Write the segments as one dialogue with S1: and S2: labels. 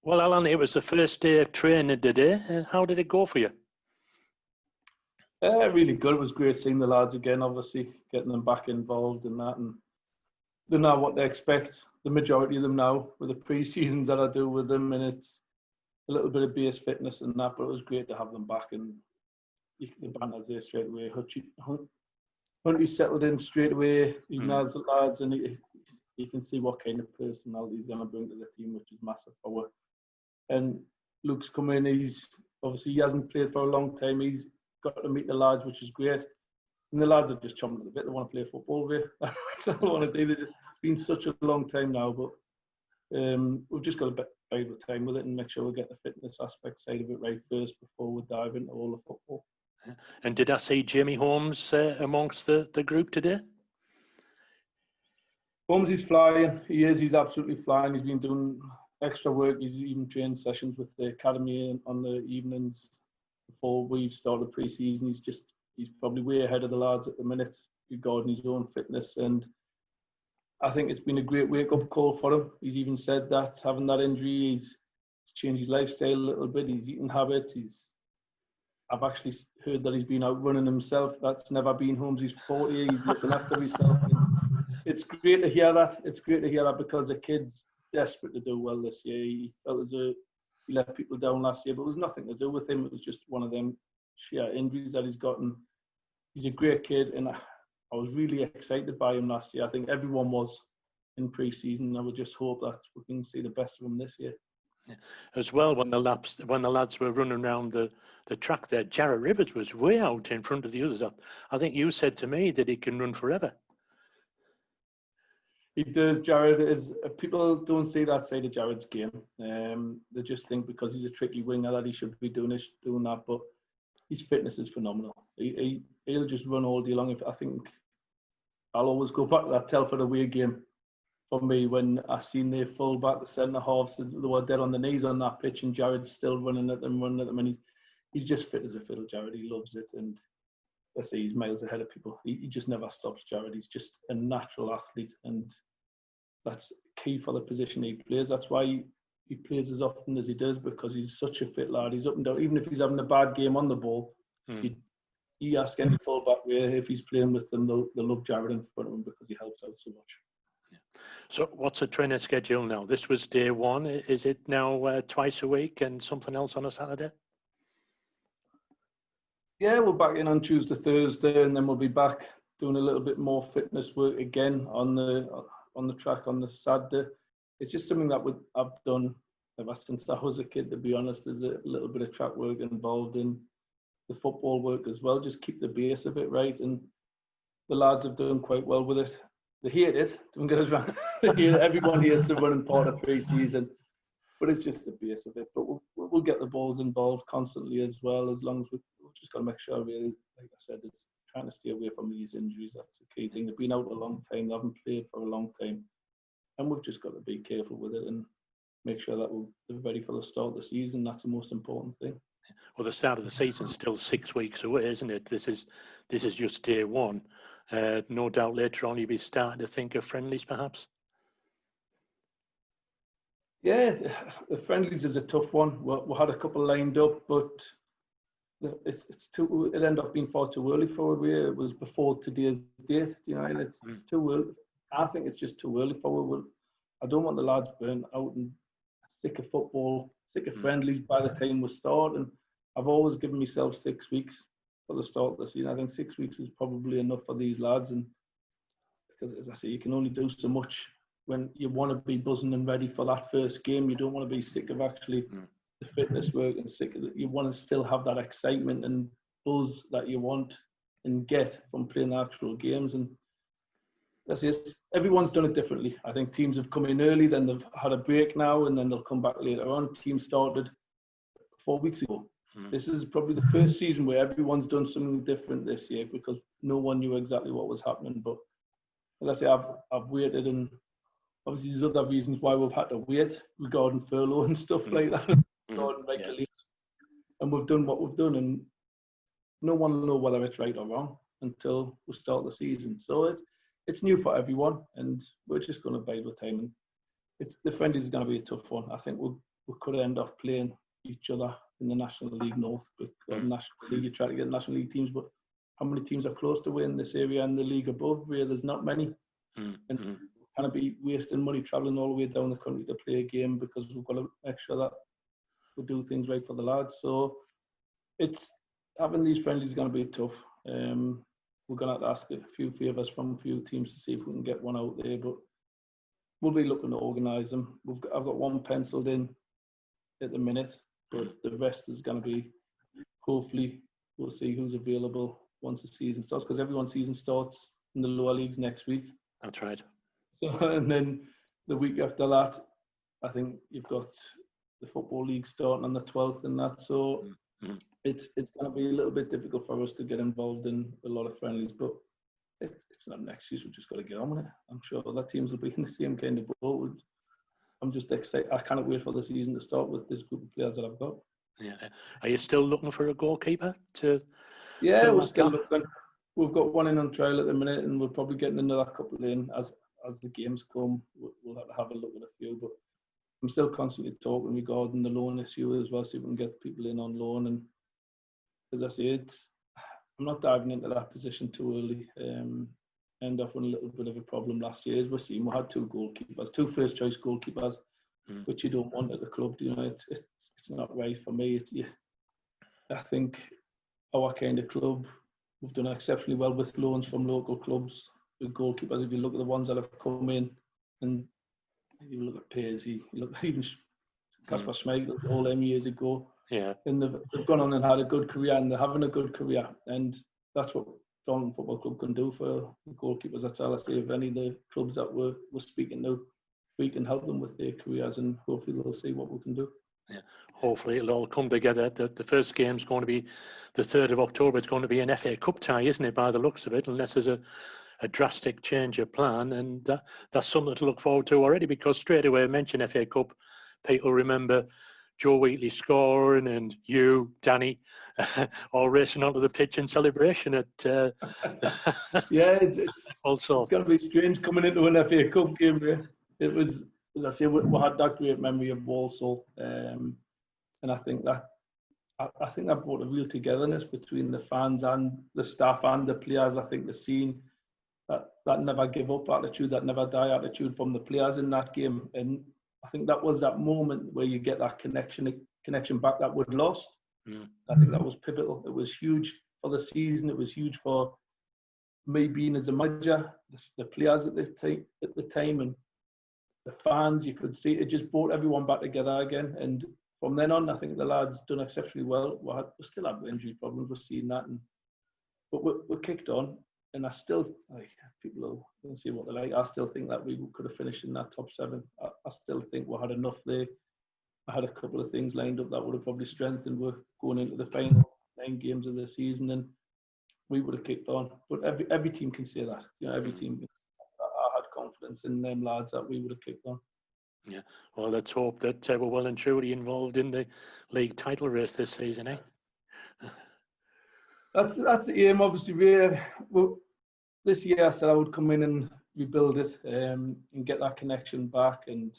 S1: Well, Alan, it was the first day of training today. How did it go for you?
S2: Really good. It was great seeing the lads again, obviously, getting them back involved in that. And they know what they expect, the majority of them now, with the pre-seasons that I do with them. And it's a little bit of base fitness and that, but it was great to have them back. And the banter's there straight away. Hunty settled in straight away. He knows the lads, and you can see what kind of personality he's going to bring to the team, which is massive power. And Luke's come in. He hasn't played for a long time. He's got to meet the lads, which is great. And the lads are just chomping at the bit. They want to play football with you. That's all they want to do. It's been such a long time now, but we've just got to bide the time with it and make sure we get the fitness aspect side of it right first before we dive into all the football.
S1: And did I see Jamie Holmes amongst the group today?
S2: Holmes is flying. He is. He's absolutely flying. He's been doing extra work. He's even trained sessions with the academy on the evenings before we've started pre-season. He's probably way ahead of the lads at the minute regarding his own fitness, and I think it's been a great wake-up call for him. He's even said that having that injury, he's changed his lifestyle a little bit. His eating habits. I've actually heard that he's been out running himself. That's never been Holmes. He's 40. He's looking after himself. It's great to hear that. It's great to hear that because the kid's desperate to do well this year. He felt as though he let people down last year, but it was nothing to do with him. It was just one of them sheer injuries that he's gotten. He's a great kid, and I was really excited by him last year. I think everyone was in pre-season. I would just hope that we can see the best of him this year.
S1: Yeah. As well, when the lads were running around the track there, Jared Rivers was way out in front of the others. I think you said to me that he can run forever.
S2: He does. Jared is. People don't see that side of Jared's game. They just think because he's a tricky winger that he should be doing that. But his fitness is phenomenal. He'll just run all day long. I think I'll always go back to that Telford away game for me when I seen their full back, the centre halves, they were dead on the knees on that pitch, and Jared's still running at them, and he's just fit as a fiddle. Jared, he loves it, and let's say he's miles ahead of people. He just never stops. Jared, he's just a natural athlete, and that's key for the position he plays. That's why he plays as often as he does, because he's such a fit lad. He's up and down. Even if he's having a bad game on the ball, he asks any full-back where if he's playing with them, they'll love Jared in front of him because he helps out so much.
S1: Yeah. So what's the training schedule now? This was day one. Is it now twice a week and something else on a Saturday?
S2: Yeah, we're back in on Tuesday, Thursday, and then we'll be back doing a little bit more fitness work again on the track on the Saturday. It's just something that I've done ever since I was a kid, to be honest. There's a little bit of track work involved in the football work as well. Just keep the base of it right, and the lads have done quite well with it. They hate it, don't get us wrong. Everyone hates the running part of pre-season, but it's just the base of it. But we'll get the balls involved constantly as well, as long as we've just got to make sure, really, like I said, it's trying to stay away from these injuries. That's the key thing. They've been out a long time, they haven't played for a long time, and we've just got to be careful with it and make sure that they're ready for the start of the season. That's the most important thing.
S1: Well, the start of the season's still 6 weeks away, isn't it? This is just day one. No doubt later on you'll be starting to think of friendlies, perhaps.
S2: Yeah, the friendlies is a tough one. We had a couple lined up, but it ended up being far too early for it. It was before today's date, and it's too early. I think it's just too early for it. I don't want the lads burnt out and sick of football, sick of friendlies by the time we start. And I've always given myself 6 weeks for the start of the season. I think 6 weeks is probably enough for these lads, and because, as I say, you can only do so much when you want to be buzzing and ready for that first game. You don't want to be sick of actually the fitness work and sick of it. You want to still have that excitement and buzz that you want and get from playing the actual games. And that's it. Everyone's done it differently. I think teams have come in early, then they've had a break now, and then they'll come back later on. Teams started 4 weeks ago. This is probably the first season where everyone's done something different this year, because no one knew exactly what was happening. But as I say, I've waited, and obviously there's other reasons why we've had to wait regarding furlough and stuff like that, regarding regulations. And we've done what we've done, and no one will know whether it's right or wrong until we start the season. So it's new for everyone, and we're just going to bide with time. And the friendlies is going to be a tough one. I think we'll we could end up playing each other in the National League North. Or National League, you try to get National League teams, but how many teams are close to winning this area and the league above? Where there's not many. And kind of be wasting money travelling all the way down the country to play a game because we've got to make sure that we do things right for the lads. So it's having these friendlies is going to be tough. We're going to have to ask a few favours from a few teams to see if we can get one out there, but we'll be looking to organise them. I've got one penciled in at the minute, but the rest is going to be, hopefully, we'll see who's available once the season starts, because everyone's season starts in the lower leagues next week.
S1: That's right.
S2: So, and then the week after that, I think you've got the Football League starting on the 12th and that. So it's going to be a little bit difficult for us to get involved in a lot of friendlies, but it's not an excuse. We've just got to get on with it. I'm sure other teams will be in the same kind of boat. I'm just excited. I can't wait for the season to start with this group of players that I've got.
S1: Yeah. Are you still looking for a goalkeeper to?
S2: Yeah, we're still looking. We've got one in on trial at the minute, and we're probably getting another couple in as the games come. We'll have to have a look at a few, but I'm still constantly talking regarding the loan issue as well, see if we can get people in on loan. And as I say, I'm not diving into that position too early. End up with a little bit of a problem last year. As we're seeing, we had two first choice goalkeepers, which you don't want at the club. You know, it's not right for me. I think our kind of club, we've done exceptionally well with loans from local clubs with goalkeepers. If you look at the ones that have come in, and you look at Paisley, you look at even Kasper Schmeichel all them years ago. Yeah. And they've gone on and had a good career, and they're having a good career. And that's what Darlington Football Club can do for the goalkeepers. That's all I say. If any of the clubs that we're speaking to, we can help them with their careers, and hopefully they'll see what we can do.
S1: Yeah, hopefully it'll all come together. The first game's going to be the 3rd of October. It's going to be an FA Cup tie, isn't it, by the looks of it, unless there's a drastic change of plan. And that's something to look forward to already, because straight away I mention FA Cup, people remember Joe Wheatley scoring and you, Danny, all racing onto the pitch in celebration at...
S2: Yeah, it's going to be strange coming into an FA Cup game. Yeah. It was, as I say, we had that great memory of Walsall, and I think that brought a real togetherness between the fans and the staff and the players. I think the scene, that never give up attitude, that never die attitude from the players in that game, and I think that was that moment where you get that connection back that we'd lost. I think that was pivotal. It was huge for the season. It was huge for me being as a manager, the players at the time, and the fans. You could see it just brought everyone back together again. And from then on, I think the lads done exceptionally well. We still have injury problems. We're seeing that, but we kicked on. And I still, people will see what they like. I still think that we could have finished in that top 7. I still think we had enough there. I had a couple of things lined up that would have probably strengthened. We're going into the final 9 games of the season, and we would have kicked on. But every team can say that. You know, every team. I had confidence in them lads that we would have kicked on.
S1: Yeah. Well, let's hope that we're well and truly involved in the league title race this season, eh?
S2: That's the aim, obviously. This year I said I would come in and rebuild it, and get that connection back and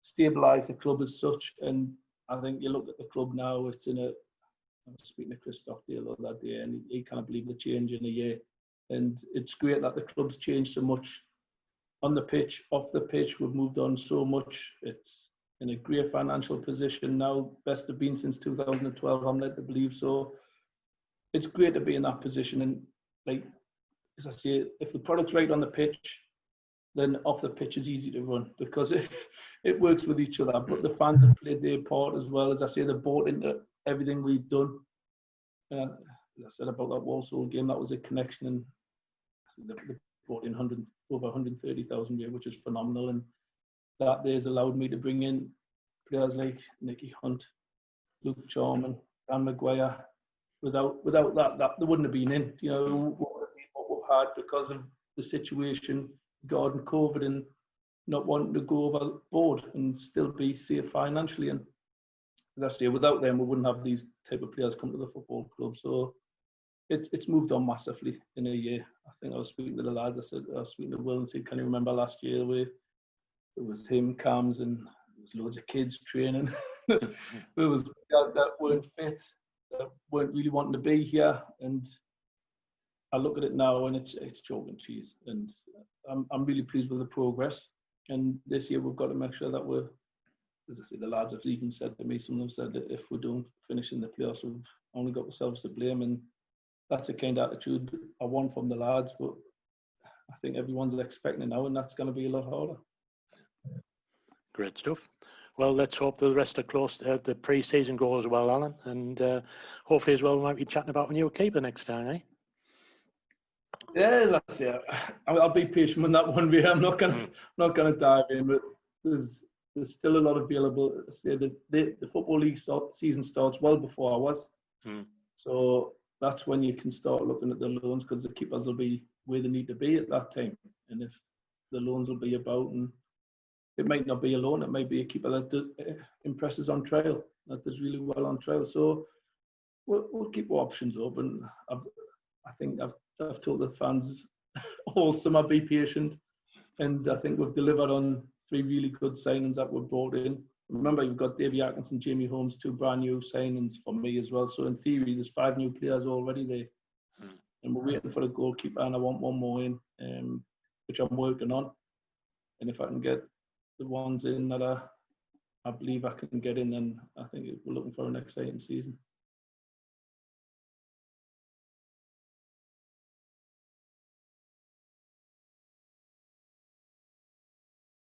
S2: stabilise the club as such. And I think you look at the club now, it's in a... I was speaking to Chris Stockdale the other day, and he can't believe the change in a year. And it's great that the club's changed so much on the pitch, off the pitch. We've moved on so much. It's in a great financial position now, best have been since 2012, I'm led to believe. So it's great to be in that position. And like, as I say, if the product's right on the pitch, then off the pitch is easy to run, because it works with each other. But the fans have played their part as well. As I say, they've bought into everything we've done. As I said about that Walsall game, that was a connection, and they brought in over 130,000 here, which is phenomenal. And that there's allowed me to bring in players like Nicky Hunt, Luke Charman, Dan Maguire. Without that they wouldn't have been in. You know, what we've had because of the situation regarding COVID and not wanting to go overboard and still be safe financially. And as I say, without them, we wouldn't have these type of players come to the football club. So it's moved on massively in a year. I think I was speaking to the lads. I was speaking to Will and said, "Can you remember last year where it was him, Cams, and there was loads of kids training?" There was guys that weren't fit, that weren't really wanting to be here, and I look at it now and it's chalk and cheese, and I'm really pleased with the progress. And this year we've got to make sure that we're, as I say, the lads have even said to me, some of them said that if we don't finish in the playoffs, we've only got ourselves to blame, and that's the kind of attitude I want from the lads. But I think everyone's expecting it now, and that's going to be a lot harder.
S1: Great stuff. Well, let's hope the rest are close. The pre-season goes well, Alan, and hopefully as well we might be chatting about a new keeper next time, eh?
S2: Yeah, as I say, I'll be patient with that one. I'm not gonna dive in, but there's still a lot available. The football league season starts well before ours, so that's when you can start looking at the loans, because the keepers will be where they need to be at that time. And if the loans will be about, and it might not be a loan, it might be a keeper that impresses on trial, that does really well on trial. So we'll keep our options open. I think I've told the fans all summer, be patient, and I think we've delivered on 3 really good signings that were brought in. Remember, you've got Davy Atkinson, Jamie Holmes, 2 brand new signings for me as well. So in theory, there's 5 new players already there, and we're waiting for a goalkeeper, and I want one more in, which I'm working on. And if I can get the ones in that I believe I can get in, then I think we're looking for an exciting season.